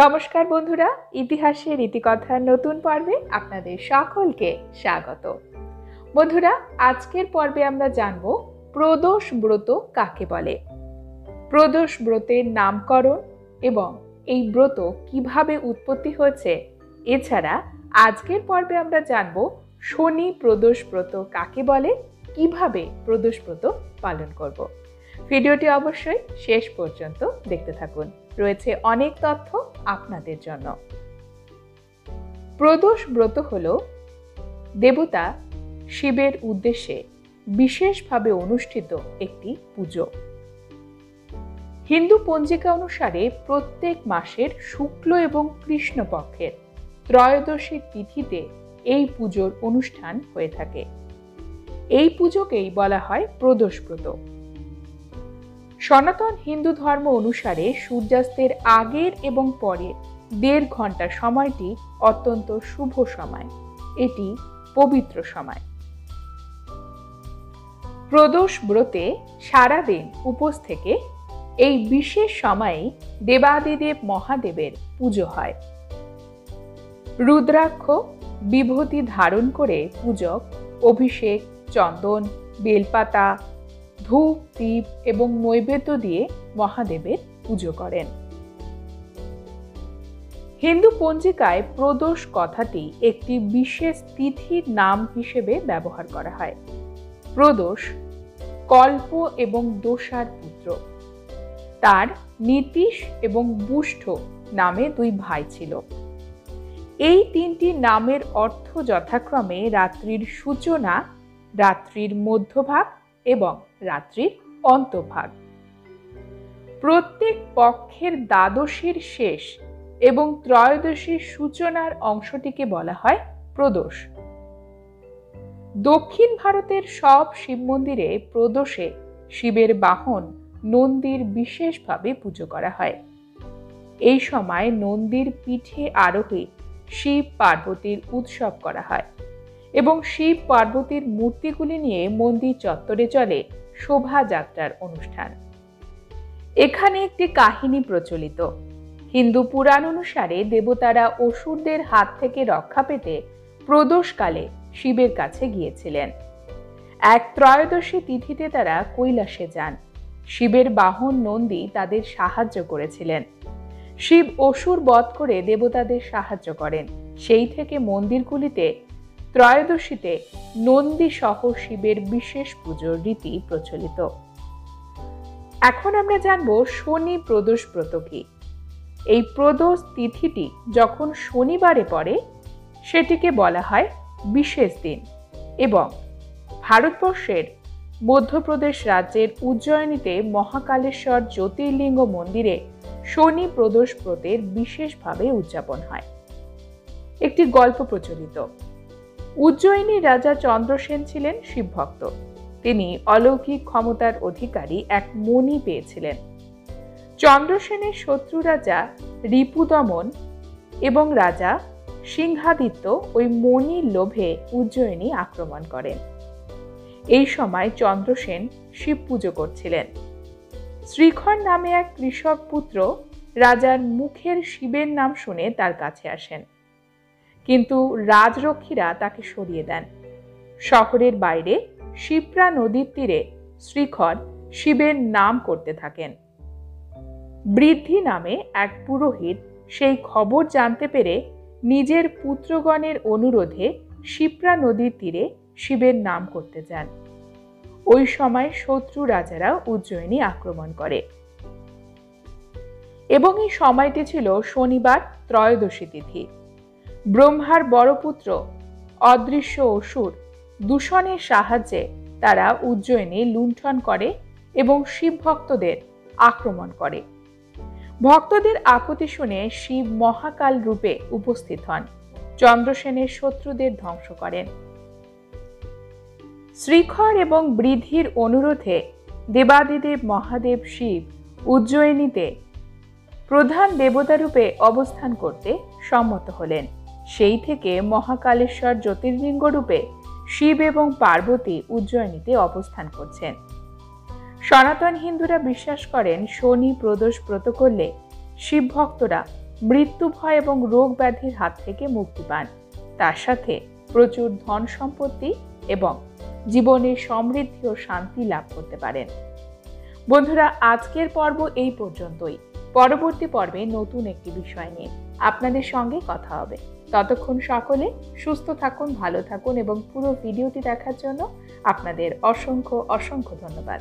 নমস্কার বন্ধুরা, ইতিহাসের রীতিকথার নতুন পর্বে আপনাদের সকলকে স্বাগত। বন্ধুরা, আজকের পর্বে আমরা জানব প্রদোষ ব্রত কাকে বলে, প্রদোষ ব্রতের নামকরণ এবং এই ব্রত কিভাবে উৎপত্তি হয়েছে। এছাড়া আজকের পর্বে আমরা জানব শনি প্রদোষ ব্রত কাকে বলে, কিভাবে প্রদোষ ব্রত পালন করব। ভিডিওটি অবশ্যই শেষ পর্যন্ত দেখতে থাকুন, রয়েছে অনেক তথ্য আপনাদের জন্য। প্রদোষ ব্রত হল দেবতা শিবের উদ্দেশ্যে বিশেষভাবে অনুষ্ঠিত একটি পুজো। হিন্দু পঞ্জিকা অনুসারে প্রত্যেক মাসের শুক্ল এবং কৃষ্ণ পক্ষের ত্রয়োদশী তিথিতে এই পুজোর অনুষ্ঠান হয়ে থাকে। এই পুজোকেই বলা হয় প্রদোষ ব্রত। সনাতন হিন্দু ধর্ম অনুসারে সূর্যাস্তের আগের এবং পরের 1.5 ঘন্টা সময়টি অত্যন্ত শুভ সময়, এটি পবিত্র সময়। প্রদোষ ব্রতে সারাদিন উপোস থেকে এই বিশেষ সময়ে দেবাদিদেব মহাদেবের পুজো হয়। রুদ্রাক্ষ বিভূতি ধারণ করে পূজক অভিষেক, চন্দন, বেলপাতা, ধূপ, দীপ এবং নৈবেদ্য দিয়ে মহাদেবের পুজো করেন। হিন্দু পঞ্জিকায় প্রদোষ কথাটি একটি বিশেষ তিথির নাম হিসেবে ব্যবহার করা হয়। প্রদোষ কল্প এবং দোসার পুত্র। তার নীতিশ এবং বুষ্ঠ নামে 2 ভাই ছিল। এই 3টি নামের অর্থ যথাক্রমে রাত্রির সূচনা, রাত্রির মধ্যভাগ এবং রাত্রির অন্তভাগ। প্রত্যেক পক্ষের দ্বাদশীর শেষ এবং ত্রয়োদশীর সূচনার অংশটিকে বলা হয় প্রদোষ। দক্ষিণ ভারতের সব শিব মন্দিরে প্রদোষে শিবের বাহন নন্দীর বিশেষভাবে পুজো করা হয়। এই সময় নন্দীর পিঠে আরোহী শিব পার্বতীর উৎসব করা হয় এবং শিব পার্বতীর মূর্তিগুলি নিয়ে মন্দির চত্বরে চলে শোভাযাত্রার অনুষ্ঠান। এখানে একটি কাহিনী প্রচলিত। হিন্দু পুরাণ অনুসারে দেবতারা অসুরদের হাত থেকে রক্ষা পেতে প্রদোষকালে শিবের কাছে গিয়েছিলেন। এক ত্রয়োদশী তিথিতে তারা কৈলাসে যান। শিবের বাহন নন্দী তাদের সাহায্য করেছিলেন। শিব অসুর বধ করে দেবতাদের সাহায্য করেন। সেই থেকে মন্দিরগুলিতে ত্রয়োদশীতে নন্দী সহ শিবের বিশেষ পুজোর রীতি প্রচলিত। এখন আমরা জানব শনি প্রদোষ ব্রত কি। এই প্রদোষ তিথিটি যখন শনিবারে পড়ে সেটিকে বলা হয় বিশেষ দিন এবং ভারতবর্ষের মধ্যপ্রদেশ রাজ্যের উজ্জয়িনীতে মহাকালেশ্বর জ্যোতির্লিঙ্গ মন্দিরে শনি প্রদোষ ব্রতের বিশেষভাবে উদযাপন হয়। একটি গল্প প্রচলিত। উজ্জয়িনীর রাজা চন্দ্রসেন ছিলেন শিবভক্ত। তিনি অলৌকিক ক্ষমতার অধিকারী এক মণি পেয়েছিলেন। চন্দ্রসেনের শত্রু রাজা রিপুদমন এবং রাজা সিংহাদিত্য ওই মণির লোভে উজ্জয়িনী আক্রমণ করেন। এই সময় চন্দ্রসেন শিব পুজো করছিলেন। শ্রীখর নামে এক কৃষক পুত্র রাজার মুখের শিবের নাম শুনে তার কাছে আসেন, কিন্তু রাজরক্ষীরা তাকে সরিয়ে দেন। শহরের বাইরে শিপ্রা নদীর তীরে শ্রীখর শিবের নাম করতে থাকেন। বৃদ্ধি নামে এক পুরোহিত সেই খবর জানতে পেরে নিজের পুত্রগণের অনুরোধে শিপ্রা নদীর তীরে শিবের নাম করতে যান। ওই সময় শত্রু রাজারা উজ্জয়িনী আক্রমণ করে এবং এই সময়টি ছিল শনিবার ত্রয়োদশী তিথি। ব্রহ্মার বড় পুত্র অদৃশ্য অসুর দূষণের সাহায্যে তারা উজ্জয়িনী লুণ্ঠন করে এবং শিব ভক্তদের আক্রমণ করে। ভক্তদের আকুতি শুনে শিব মহাকাল রূপে উপস্থিত হন, চন্দ্রসেনের শত্রুদের ধ্বংস করেন। শ্রীখর এবং বৃদ্ধির অনুরোধে দেবাদিদেব মহাদেব শিব উজ্জয়িনীতে প্রধান দেবতারূপে অবস্থান করতে সম্মত হলেন। সেই থেকে মহাকালেশ্বর জ্যোতির্লিঙ্গ রূপে শিব এবং পার্বতী উজ্জয়িনীতে অবস্থান করছেন। সনাতন হিন্দুরা বিশ্বাস করেন শনি প্রদোষ ব্রত করলে শিব ভক্তরা মৃত্যু ভয় এবং রোগ ব্যাধির হাত থেকে মুক্তি পান। তার সাথে প্রচুর ধন সম্পত্তি এবং জীবনে সমৃদ্ধি ও শান্তি লাভ করতে পারেন। বন্ধুরা, আজকের পর্ব এই পর্যন্তই। পরবর্তী পর্বে নতুন একটি বিষয় নিয়ে আপনাদের সঙ্গে কথা হবে। ততক্ষণ সকলে সুস্থ থাকুন, ভালো থাকুন এবং পুরো ভিডিওটি দেখার জন্য আপনাদের অসংখ্য অসংখ্য ধন্যবাদ।